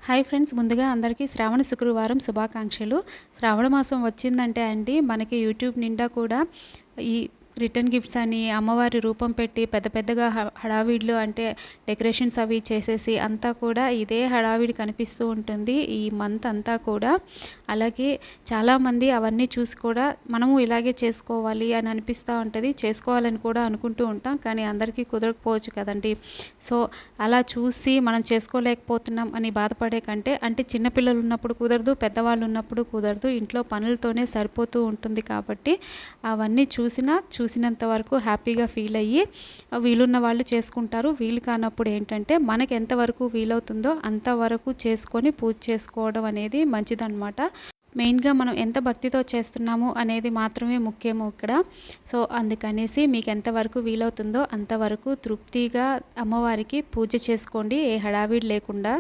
Hi friends, ముందుగా అందరికీ శ్రావణ శుక్రవారం శుభాకాంక్షలు. శ్రావణ మాసం వచ్చిందంటే అండి మనకి యూట్యూబ్ నిండా కూడా ఈ రిటర్న్ గిఫ్ట్స్ అని అమ్మవారి రూపం పెట్టి పెద్ద పెద్దగా హడావిడిలో అంటే డెకరేషన్స్ అవి చేసేసి అంతా కూడా ఇదే హడావిడి కనిపిస్తూ ఉంటుంది ఈ మంత్ అంతా కూడా. అలాగే చాలామంది అవన్నీ చూసి కూడా మనము ఇలాగే చేసుకోవాలి అని అనిపిస్తూ ఉంటుంది, చేసుకోవాలని కూడా అనుకుంటూ ఉంటాం, కానీ అందరికీ కుదరకపోవచ్చు కదండి. సో అలా చూసి మనం చేసుకోలేకపోతున్నాం అని బాధపడే కంటే, అంటే చిన్నపిల్లలు ఉన్నప్పుడు కుదరదు, పెద్దవాళ్ళు ఉన్నప్పుడు కుదరదు, ఇంట్లో పనులతోనే సరిపోతూ ఉంటుంది. కాబట్టి అవన్నీ చూసినంత వరకు హ్యాపీగా ఫీల్ అయ్యి వీలున్న వాళ్ళు చేసుకుంటారు. వీలు కానప్పుడు ఏంటంటే మనకి ఎంతవరకు వీలవుతుందో అంతవరకు చేసుకొని పూజ చేసుకోవడం అనేది మంచిదన్నమాట. మెయిన్గా మనం ఎంత భక్తితో చేస్తున్నాము అనేది మాత్రమే ముఖ్యము ఇక్కడ. సో అందుకనేసి మీకు ఎంతవరకు వీలవుతుందో అంతవరకు తృప్తిగా అమ్మవారికి పూజ చేసుకోండి, ఏ హడావిడి లేకుండా.